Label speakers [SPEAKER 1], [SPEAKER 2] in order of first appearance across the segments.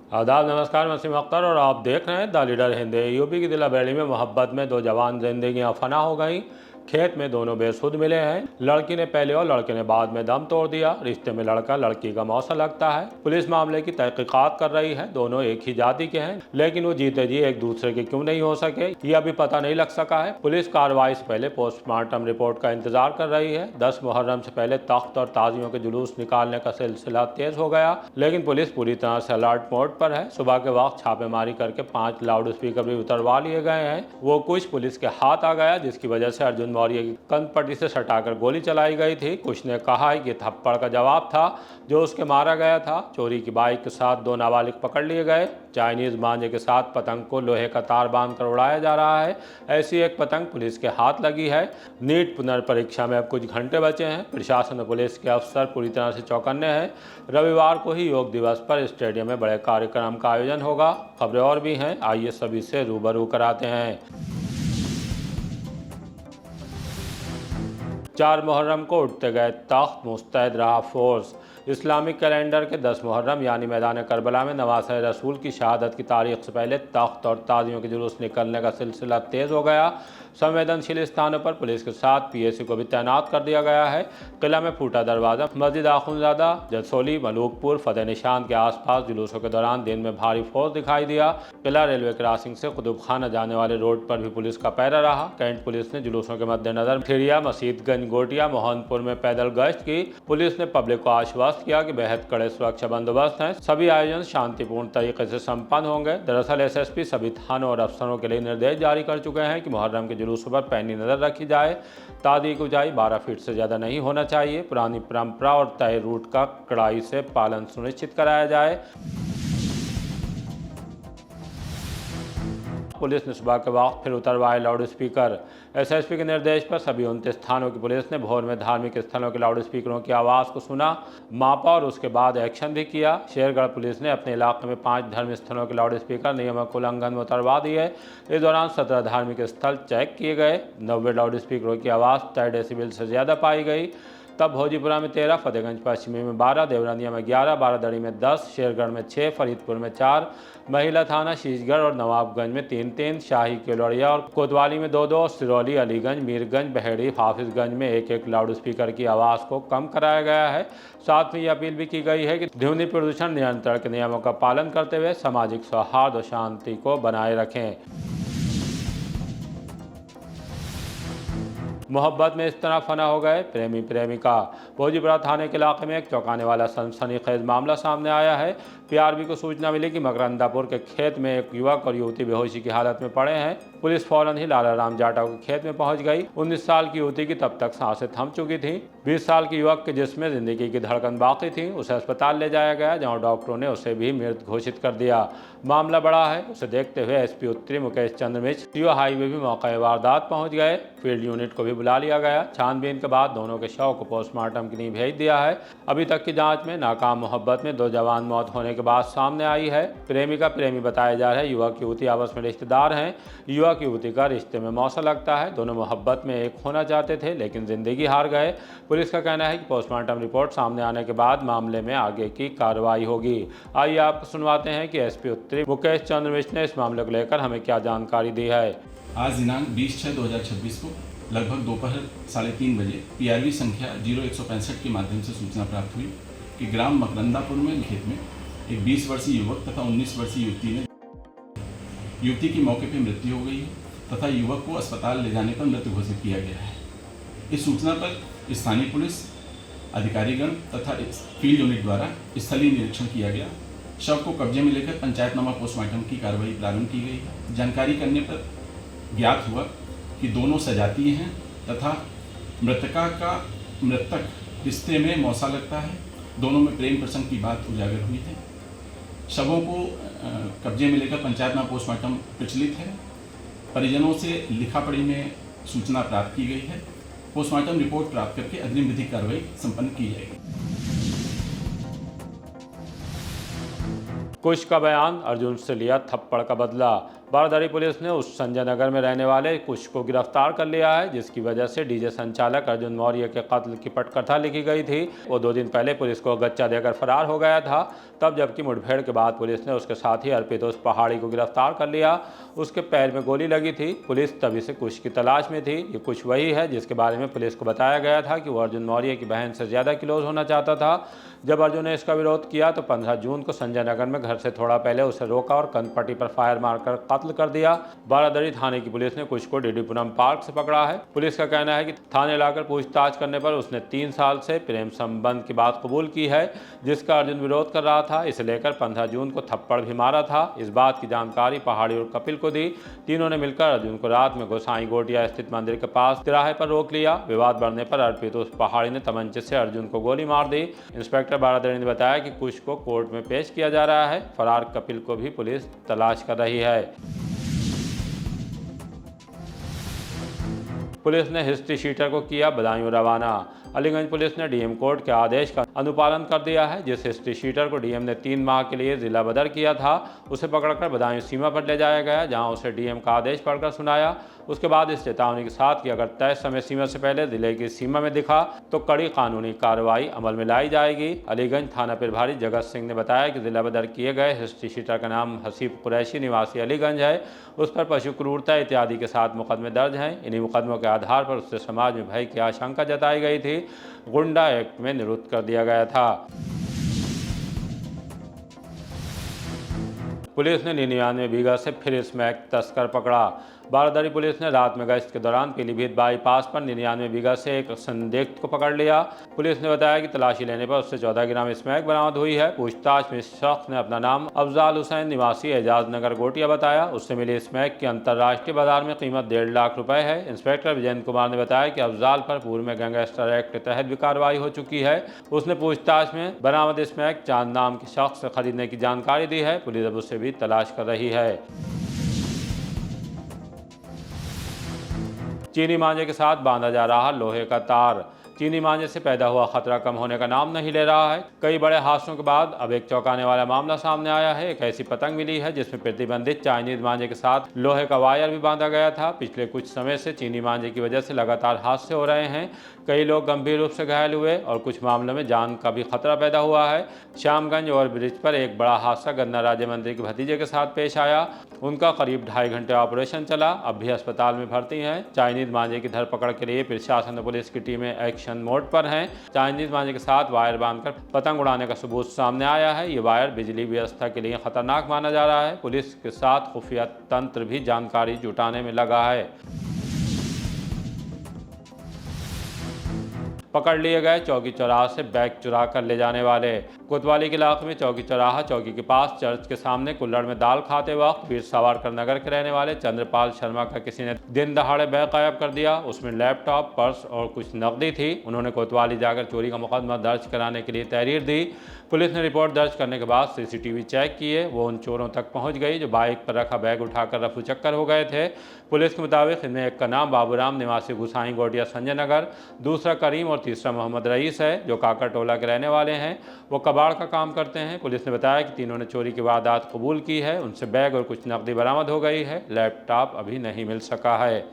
[SPEAKER 1] आदाब, नमस्कार। मैं वसीम अख्तर और आप देख रहे हैं द लीडर हिंदी। यूपी की दिल्ला बैली में मोहब्बत में दो जवान जिंदगियां फना हो गईं। खेत में दोनों बेसुध मिले हैं। लड़की ने पहले और लड़के ने बाद में दम तोड़ दिया। रिश्ते में लड़का लड़की का मौसा लगता है। पुलिस मामले की तहकीकात कर रही है। दोनों एक ही जाति के हैं, लेकिन वो जीते जी एक दूसरे के क्यों नहीं हो सके, ये अभी पता नहीं लग सका है। पुलिस कार्रवाई से पहले पोस्टमार्टम रिपोर्ट का इंतजार कर रही है। 10 मुहर्रम से पहले तख्त और ताजियों के जुलूस निकालने का सिलसिला तेज हो गया, लेकिन पुलिस पूरी तरह से अलर्ट मोड पर है। सुबह के वक्त छापेमारी करके 5 लाउड स्पीकर भी उतरवा लिए गए हैं। वो कुछ पुलिस के हाथ आ गया, जिसकी वजह से अर्जुन मौर्य की कंधपट्टी से सटाकर गोली चलाई गई थी। कुछ ने कहा है कि थप्पड़ का जवाब था जो उसके मारा गया था। चोरी की बाइक के साथ 2 नाबालिग पकड़ लिए गए। चाइनीज मांझे के साथ पतंग को लोहे का तार बांधकर उड़ाया जा रहा है। ऐसी एक पतंग पुलिस के हाथ लगी है। नीट पुनर्परीक्षा में अब कुछ घंटे बचे हैं। प्रशासन और पुलिस के अफसर पूरी तरह से चौकन्ने हैं। रविवार को ही योग दिवस पर स्टेडियम में बड़े कार्यक्रम का आयोजन होगा। खबरें और भी हैं, आइए सभी से रूबरू कराते हैं। 4 मुहर्रम को उठते गए तख्त, मुस्तैद रहा फोर्स। इस्लामिक कैलेंडर के 10 मुहर्रम यानी मैदान करबला में नवासे रसूल की शहादत की तारीख से पहले तख्त और ताजियों के जुलूस निकलने का सिलसिला तेज हो गया। संवेदनशील स्थानों पर पुलिस के साथ पीएसी को भी तैनात कर दिया गया है। किला में फूटा दरवाजा, मस्जिद आखुंजादा, जसोली, मलूकपुर, फतेह निशान के आसपास जुलूसों के दौरान दिन में भारी फोर्स दिखाई दिया। किला रेलवे क्रॉसिंग से कुतुब खाना जाने वाले रोड पर भी पुलिस का पहरा रहा। कैंट पुलिस ने जुलूसों के मद्देनजर ठिरिया, मसीदगंज, गोटिया, मोहनपुर में पैदल गश्त की। पुलिस ने पब्लिक को आश्वस्त किया कि बेहद कड़े सुरक्षा बंदोबस्त हैं। सभी आयोजन शांतिपूर्ण तरीके से संपन्न होंगे। दरअसल एसएसपी सभी थानों और अफसरों के लिए निर्देश जारी कर चुके हैं कि मुहर्रम के जुलूसों पर पैनी नजर रखी जाए। तादी की ऊंचाई 12 फीट से ज्यादा नहीं होना चाहिए। पुरानी परंपरा और तय रूट का कड़ाई से पालन सुनिश्चित कराया जाए। पुलिस ने सुबह के वक्त फिर उतरवाए लाउड स्पीकर। एसएसपी के निर्देश पर सभी 29 थानों की पुलिस ने भोर में धार्मिक स्थलों के लाउड स्पीकरों की आवाज़ को सुना, मापा और उसके बाद एक्शन भी किया। शेरगढ़ पुलिस ने अपने इलाके में 5 धर्म स्थलों के लाउड स्पीकर नियमों के उल्लंघन में उतरवा दिए। इस दौरान 17 धार्मिक स्थल चेक किए गए। 90 लाउड स्पीकरों की आवाज़ 10 डेसिबल से ज़्यादा पाई गई। तब भोजीपुरा में 13, फतेहगंज पश्चिमी में 12, देवरनिया में 11, बारादड़ी में 10, शेरगढ़ में 6, फरीदपुर में 4, महिला थाना शीशगढ़ और नवाबगंज में 3-3, शाही केलोड़िया और कोतवाली में 2-2, सिरौली, अलीगंज, मीरगंज, बहेड़ी, हाफिजगंज में 1-1 लाउड स्पीकर की आवाज़ को कम कराया गया है। साथ में ये अपील भी की गई है कि ध्वनि प्रदूषण नियंत्रण के नियमों का पालन करते हुए सामाजिक सौहार्द और शांति को बनाए रखें। मोहब्बत में इस तरह फना हो गए प्रेमी प्रेमिका। भोजीपुरा थाने के इलाके में एक चौंकाने वाला सनसनीखेज मामला सामने आया है। पीआरबी को सूचना मिली कि मकरंदापुर के खेत में एक युवक और युवती बेहोशी की हालत में पड़े हैं। पुलिस फौरन ही लाला राम जाटव के खेत में पहुंच गई। 19 साल की युवती की तब तक सांसें थम चुकी थीं। 20 साल के युवक के जिस्म में जिंदगी की धड़कन बाकी थी। उसे अस्पताल ले जाया गया, जहां डॉक्टरों ने उसे भी मृत घोषित कर दिया। मामला बड़ा है, उसे देखते हुए एसपी उत्तरी मुकेश चंद्र मिश्र सीओ हाईवे भी मौके वारदात पहुंच गए। फील्ड यूनिट को भी बुला लिया गया। छानबीन के बाद दोनों के शव को पोस्टमार्टम के लिए भेज दिया है। अभी तक की जांच में नाकाम मोहब्बत में 2 जवान मौत होने के बाद सामने आई है। प्रेमिका प्रेमी बताए जा रहे युवक युवती आपस में रिश्तेदार हैं। युवक युवती का रिश्ते में मौसा लगता है। दोनों मोहब्बत में एक होना चाहते थे, लेकिन जिंदगी हार गए। पुलिस का कहना है कि पोस्टमार्टम रिपोर्ट सामने आने के बाद मामले में आगे की कार्रवाई होगी। आइए आपको सुनवाते हैं कि एसपी उत्तरी मुकेश चंद्र मिश्र ने इस मामले को लेकर हमें क्या जानकारी दी है।
[SPEAKER 2] आज दिनांक 20/6/2026 को लगभग दोपहर 3:30 बजे पीआरबी संख्या 0165 के माध्यम से सूचना प्राप्त हुई कि ग्राम मकरंदापुर में खेत में एक 20 वर्षीय युवक तथा 19 वर्षीय युवती की मौके पर मृत्यु हो गई है तथा युवक को अस्पताल ले जाने पर मृत घोषित किया गया है। इस सूचना पर स्थानीय पुलिस अधिकारीगण तथा फील्ड यूनिट द्वारा स्थलीय निरीक्षण किया गया। शव को कब्जे में लेकर पंचायतनामा पोस्टमार्टम की कार्रवाई प्रारंभ की गई। जानकारी करने पर ज्ञात हुआ कि दोनों सजातीय हैं तथा मृतक रिश्ते में मौसा लगता है। दोनों में प्रेम प्रसंग की बात उजागर हुई है। शवों को कब्जे में लेकर पंचायतनामा पोस्टमार्टम प्रचलित है। परिजनों से लिखा पढ़ी में सूचना प्राप्त की गई है। पोस्टमार्टम रिपोर्ट प्राप्त करके अग्रिम विधिक कार्रवाई संपन्न की जाएगी।
[SPEAKER 1] कुछ का बयान, अर्जुन से लिया थप्पड़ का बदला। बारादरी पुलिस ने उस संजय नगर में रहने वाले कुछ को गिरफ्तार कर लिया है, जिसकी वजह से डीजे संचालक अर्जुन मौर्य के कत्ल की पटकथा लिखी गई थी। वो 2 दिन पहले पुलिस को गच्चा देकर फरार हो गया था, तब जबकि मुठभेड़ के बाद पुलिस ने उसके साथी अर्पित उस पहाड़ी को गिरफ्तार कर लिया। उसके पैर में गोली लगी थी। पुलिस तभी से कुछ की तलाश में थी। ये कुछ वही है जिसके बारे में पुलिस को बताया गया था कि वो अर्जुन मौर्य की बहन से ज़्यादा क्लोज होना चाहता था। जब अर्जुन ने इसका विरोध किया तो 15 जून को संजय नगर में घर से थोड़ा पहले उसे रोका और कनपट्टी पर फायर मारकर कत्ल कर दिया। बारादरी थाने की पुलिस ने कुछ को डीडीपुरम पार्क से पकड़ा है। पुलिस का कहना है कि थाने लाकर पूछताछ करने पर उसने 3 साल से प्रेम संबंध की बात कबूल की है, जिसका अर्जुन विरोध कर रहा था। इसे लेकर 15 जून को थप्पड़ भी मारा था। इस बात की जानकारी पहाड़ी और कपिल को दी। तीनों ने मिलकर अर्जुन को रात में गोसाई गोटिया स्थित मंदिर के पास तिराहे पर रोक लिया। विवाद बढ़ने पर अर्पित उस पहाड़ी ने तमंचे से अर्जुन को गोली मार दी। इंस्पेक्टर बारादरी ने बताया कि कुछ को कोर्ट में पेश किया जा रहा है। फरार कपिल को भी पुलिस तलाश कर रही है। पुलिस ने हिस्ट्री शीटर को किया बदायूं रवाना। अलीगंज पुलिस ने डीएम कोर्ट के आदेश का अनुपालन कर दिया है। जिस हिस्ट्री शीटर को डीएम ने 3 माह के लिए जिला बदर किया था, उसे पकड़कर बदायूं सीमा पर ले जाया गया, जहां उसे डीएम का आदेश पढ़कर सुनाया। उसके बाद इस चेतावनी के साथ कि अगर तय समय सीमा से पहले जिले की सीमा में दिखा तो कड़ी कानूनी कार्रवाई अमल में लाई जाएगी। अलीगंज थाना प्रभारी जगत सिंह ने बताया कि जिला बदर किए गए हिस्ट्री शीटर का नाम हसीब कुरैशी निवासी अलीगंज है। उस पर पशु क्रूरता इत्यादि के साथ मुकदमे दर्ज हैं। इन्हीं मुकदमों के आधार पर उससे समाज में भय की आशंका जताई गई थी। गुंडा एक्ट में निरुद्ध कर दिया गया था। पुलिस ने 99 बीघा से फिर स्मैक तस्कर पकड़ा। बारादरी पुलिस ने रात में गश्त के दौरान पीलीभीत बाईपास पर 99 बीघा से एक संदिग्ध को पकड़ लिया। पुलिस ने बताया कि तलाशी लेने पर उससे 14 ग्राम स्मैक बरामद हुई है। पूछताछ में इस शख्स ने अपना नाम अफजाल हुसैन निवासी एजाज नगर गोटिया बताया। उससे मिली स्मैक की अंतर्राष्ट्रीय बाजार में कीमत 1.5 लाख रुपए है। इंस्पेक्टर विजय कुमार ने बताया कि अफजाल पर पूर्व में गैंगस्टर एक्ट के तहत भी कार्रवाई हो चुकी है। उसने पूछताछ में बरामद स्मैक चांद नाम के शख्स से खरीदने की जानकारी दी है। पुलिस अब उससे भी तलाश कर रही है। चीनी मांझे के साथ बांधा जा रहा लोहे का तार। चीनी मांझे से पैदा हुआ खतरा कम होने का नाम नहीं ले रहा है। कई बड़े हादसों के बाद अब एक चौंकाने वाला मामला सामने आया है। एक ऐसी पतंग मिली है जिसमें प्रतिबंधित चाइनीज मांझे के साथ लोहे का वायर भी बांधा गया था। पिछले कुछ समय से चीनी मांझे की वजह से लगातार हादसे हो रहे हैं। कई लोग गंभीर रूप से घायल हुए और कुछ मामलों में जान का भी खतरा पैदा हुआ है। श्यामगंज ओवरब्रिज पर एक बड़ा हादसा गन्ना राज्य मंत्री के भतीजे के साथ पेश आया। उनका करीब 2.5 घंटे ऑपरेशन चला। अब भी अस्पताल में भर्ती हैं। चाइनीज मांझे की धरपकड़ के लिए प्रशासन और पुलिस की टीमें एक्शन मोड पर हैं। चाइनीज मांझे के साथ वायर बांधकर पतंग उड़ाने का सबूत सामने आया है। ये वायर बिजली व्यवस्था के लिए खतरनाक माना जा रहा है। पुलिस के साथ खुफिया तंत्र भी जानकारी जुटाने में लगा है। पकड़ लिए गए चौकी चौराहा से बैग चुरा कर ले जाने वाले। कोतवाली के इलाके में चौकी चौराहा चौकी के पास चर्च के सामने कुल्हड़ में दाल खाते वक्त वीर सावरकर नगर के रहने वाले चंद्रपाल शर्मा का किसी ने दिन दहाड़े बैग गायब कर दिया। उसमें लैपटॉप, पर्स और कुछ नकदी थी। उन्होंने कोतवाली जाकर चोरी का मुकदमा दर्ज कराने के लिए तहरीर दी। पुलिस ने रिपोर्ट दर्ज करने के बाद सीसीटीवी चेक किए। वो उन चोरों तक पहुंच गई जो बाइक पर रखा बैग उठाकर रफू चक्कर हो गए थे। पुलिस के मुताबिक इनमें एक का नाम बाबूराम निवासी गुसाई गोटिया संजय नगर, दूसरा करीम और तीसरा मोहम्मद रईस है, जो काकर टोला के रहने वाले हैं। वो कबाड़ का काम करते हैं। पुलिस ने बताया कि तीनों ने चोरी की वारदात कबूल की है। उनसे बैग और कुछ नकदी बरामद हो गई है। लैपटॉप अभी नहीं मिल सका है।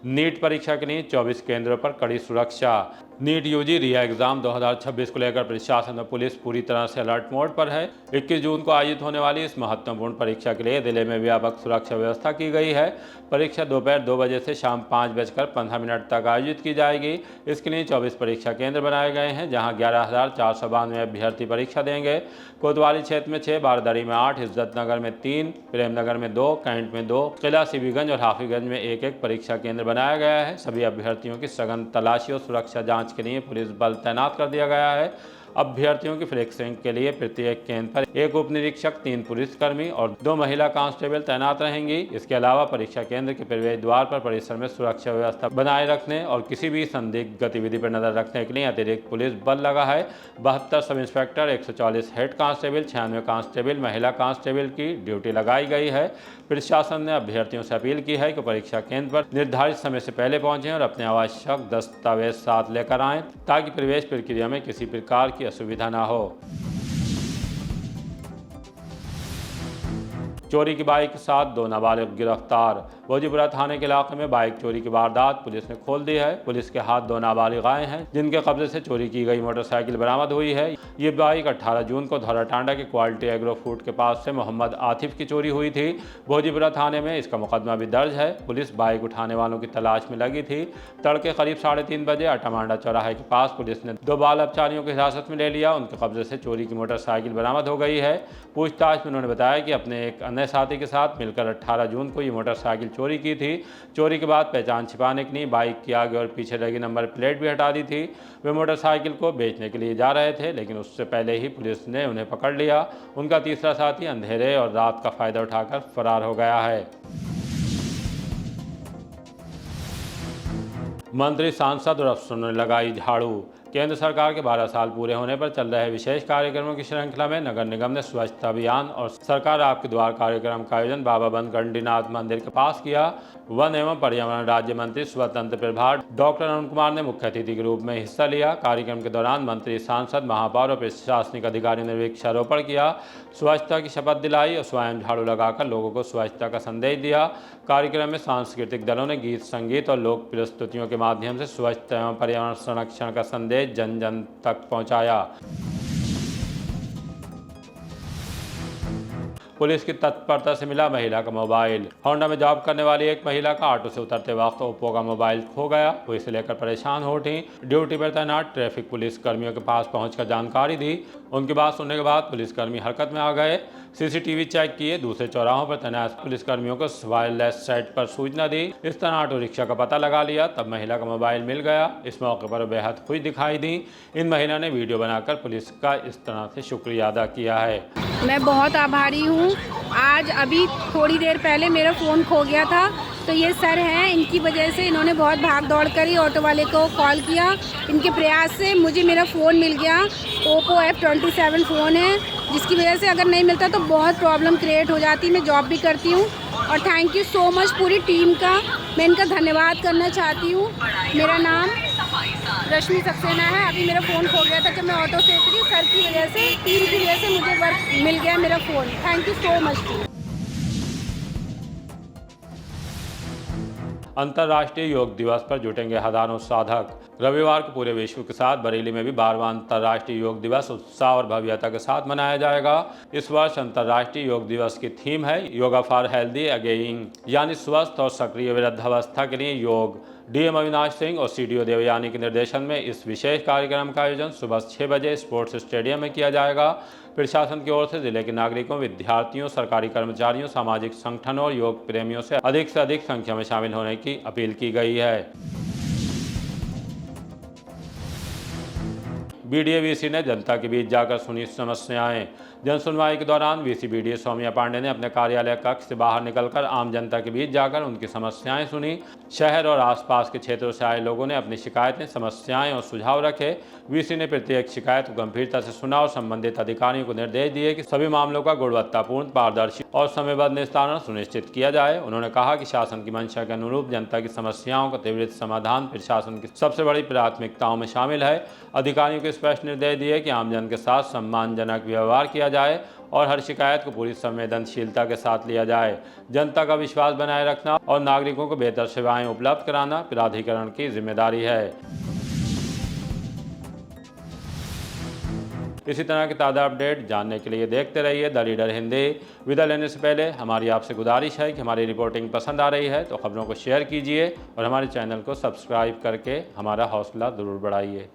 [SPEAKER 1] नीट परीक्षा के लिए 24 केंद्रों पर कड़ी सुरक्षा। नीट यूजी री एग्जाम 2026 को लेकर प्रशासन और पुलिस पूरी तरह से अलर्ट मोड पर है। 21 जून को आयोजित होने वाली इस महत्वपूर्ण परीक्षा के लिए जिले में व्यापक सुरक्षा व्यवस्था की गई है। परीक्षा दोपहर 2 बजे से शाम 5:15 तक आयोजित की जाएगी। इसके लिए 24 परीक्षा केंद्र बनाए गए हैं, जहां 11,492 अभ्यर्थी परीक्षा देंगे। कोतवाली क्षेत्र में 6, बारादरी में 8, इज्जतनगर में 3, प्रेमनगर में 2, कैंट में 2, किला सिबीगंज और हाफिगंज में 1-1 परीक्षा केंद्र बनाया गया है। सभी अभ्यर्थियों की सघन तलाशी और सुरक्षा जांच के लिए पुलिस बल तैनात कर दिया गया है। अभ्यर्थियों की फ्लेक्सिंग के लिए प्रत्येक केंद्र पर 1 उप निरीक्षक, 3 पुलिसकर्मी और 2 महिला कांस्टेबल तैनात रहेंगी। इसके अलावा परीक्षा केंद्र के प्रवेश द्वार पर परिसर में सुरक्षा व्यवस्था बनाए रखने और किसी भी संदिग्ध गतिविधि पर नजर रखने के लिए अतिरिक्त पुलिस बल लगा है। 72 sub inspector, 140 head constable, 96 constable, महिला कांस्टेबल की ड्यूटी लगाई गई है। प्रशासन ने अभ्यर्थियों से अपील की है कि परीक्षा केंद्र पर निर्धारित समय से पहले पहुंचें और अपने आवश्यक दस्तावेज साथ लेकर आएं, ताकि प्रवेश प्रक्रिया में किसी प्रकार की असुविधा न हो। चोरी की बाइक के साथ 2 नाबालिग गिरफ्तार। भोजीपुरा थाने के इलाके में बाइक चोरी की वारदात पुलिस ने खोल दी है। पुलिस के हाथ 2 नाबालिगाएं हैं जिनके कब्जे से चोरी की गई मोटरसाइकिल बरामद हुई है। ये बाइक 18 जून को धौराटांडा के क्वालिटी एग्रो फूड के पास से मोहम्मद आतिफ की चोरी हुई थी। भोजीपुरा थाने में इसका मुकदमा भी दर्ज है। पुलिस बाइक उठाने वालों की तलाश में लगी थी। तड़के करीब 3:30 बजे अटामांडा चौराहे के पास पुलिस ने 2 बाल अपचारियों को हिरासत में ले लिया। उनके कब्जे से चोरी की मोटरसाइकिल बरामद हो गई है। पूछताछ में उन्होंने बताया कि अपने एक अन्य साथी के साथ मिलकर 18 जून को ये मोटरसाइकिल चोरी की थी। चोरी के बाद पहचान छिपाने के लिए बाइक की आगे और पीछे लगी नंबर प्लेट भी हटा दी थी। वे मोटरसाइकिल को बेचने के लिए जा रहे थे, लेकिन उससे पहले ही पुलिस ने उन्हें पकड़ लिया। उनका तीसरा साथी अंधेरे और रात का फायदा उठाकर फरार हो गया है। मंत्री, सांसद और अफसरों ने लगाई झाड़ू। केंद्र सरकार के 12 साल पूरे होने पर चल रहे विशेष कार्यक्रमों की श्रृंखला में नगर निगम ने स्वच्छता अभियान और सरकार आपके द्वार कार्यक्रम का आयोजन बाबा बनगंडीनाथ मंदिर के पास किया। वन एवं पर्यावरण राज्य मंत्री स्वतंत्र प्रभार डॉक्टर अरुण कुमार ने मुख्य अतिथि के रूप में हिस्सा लिया। कार्यक्रम के दौरान मंत्री, सांसद, महापौर और प्रशासनिक अधिकारियों ने वृक्षारोपण किया, स्वच्छता की शपथ दिलाई और स्वयं झाड़ू लगाकर लोगों को स्वच्छता का संदेश दिया। कार्यक्रम में सांस्कृतिक दलों ने गीत, संगीत और लोक प्रस्तुतियों के माध्यम से स्वच्छता एवं पर्यावरण संरक्षण का संदेश जन जन तक पहुंचाया। पुलिस की तत्परता से मिला महिला का मोबाइल। होंडा में जॉब करने वाली एक महिला का ऑटो से उतरते वक्त ओप्पो का मोबाइल खो गया। वो इसे लेकर परेशान हो उठी। ड्यूटी पर तैनात ट्रैफिक पुलिस कर्मियों के पास पहुंचकर जानकारी दी। उनकी बात सुनने के बाद पुलिसकर्मी हरकत में आ गए। सीसीटीवी चेक किए। दूसरे चौराहों पर तैनात पुलिसकर्मियों को वायरलेस सेट पर सूचना दी। इस तरह ऑटो रिक्शा का पता लगा लिया। तब महिला का मोबाइल मिल गया। इस मौके पर बेहद खुश दिखाई दी। इन महिला ने वीडियो बनाकर पुलिस का इस तरह से शुक्रिया अदा किया है।
[SPEAKER 3] मैं बहुत आभारी हूँ। आज अभी थोड़ी देर पहले मेरा फ़ोन खो गया था, तो ये सर हैं, इनकी वजह से इन्होंने बहुत भाग दौड़ करी, ऑटो वाले को कॉल किया। इनके प्रयास से मुझे मेरा फ़ोन मिल गया। ओप्पो F27 फ़ोन है, जिसकी वजह से अगर नहीं मिलता तो बहुत प्रॉब्लम क्रिएट हो जाती। मैं जॉब भी करती हूँ और थैंक यू सो मच पूरी टीम का। मैं इनका धन्यवाद करना चाहती हूँ। मेरा नाम रश्मि सक्सेना है। अभी मेरा फ़ोन खो गया था जब मैं ऑटो से उतरी। सर की वजह से, टीम की वजह से मुझे वर्क मिल गया मेरा phone. Thank you so much.
[SPEAKER 1] अंतर्राष्ट्रीय योग दिवस पर जुटेंगे हजारों साधक। रविवार को पूरे विश्व के साथ बरेली में भी 12वां अंतर्राष्ट्रीय योग दिवस उत्साह और भव्यता के साथ मनाया जाएगा। इस वर्ष अंतर्राष्ट्रीय योग दिवस की थीम है योगा फॉर हेल्दी अगेइंग, यानी स्वस्थ और सक्रिय वृद्धावस्था के लिए योग। डीएम अविनाश सिंह और सीडीओ देवयानी के निर्देशन में इस विशेष कार्यक्रम का आयोजन सुबह 6 बजे स्पोर्ट्स स्टेडियम में किया जाएगा। प्रशासन की ओर से जिले के नागरिकों, विद्यार्थियों, सरकारी कर्मचारियों, सामाजिक संगठनों और योग प्रेमियों से अधिक संख्या में शामिल होने की अपील की गई है। बीडीए वीसी ने जनता के बीच जाकर सुनी समस्याएं। जन सुनवाई के दौरान वीसी बीडीए सौम्या पांडे ने अपने कार्यालय कक्ष से बाहर निकलकर आम जनता के बीच जाकर उनकी समस्याएं सुनी। शहर और आसपास के क्षेत्रों से आए लोगों ने अपनी शिकायतें, समस्याएं और सुझाव रखे। वीसी ने प्रत्येक शिकायत को गंभीरता से सुना और संबंधित अधिकारियों को निर्देश दिए कि सभी मामलों का गुणवत्तापूर्ण, पारदर्शी और समयबद्ध निस्तारण सुनिश्चित किया जाए। उन्होंने कहा कि शासन की मंशा के अनुरूप जनता की समस्याओं का त्वरित समाधान प्रशासन की सबसे बड़ी प्राथमिकताओं में शामिल है। अधिकारियों को स्पष्ट निर्देश दिए कि आमजन के साथ सम्मानजनक व्यवहार किया जाए और हर शिकायत को पूरी संवेदनशीलता के साथ लिया जाए। जनता का विश्वास बनाए रखना और नागरिकों को बेहतर सेवाएं उपलब्ध कराना प्राधिकरण की जिम्मेदारी है। इसी तरह के ताज़ा अपडेट जानने के लिए देखते रहिए द लीडर हिंदी। विदा लेने से पहले हमारी आपसे गुजारिश है कि हमारी रिपोर्टिंग पसंद आ रही है तो खबरों को शेयर कीजिए और हमारे चैनल को सब्सक्राइब करके हमारा हौसला ज़रूर बढ़ाइए।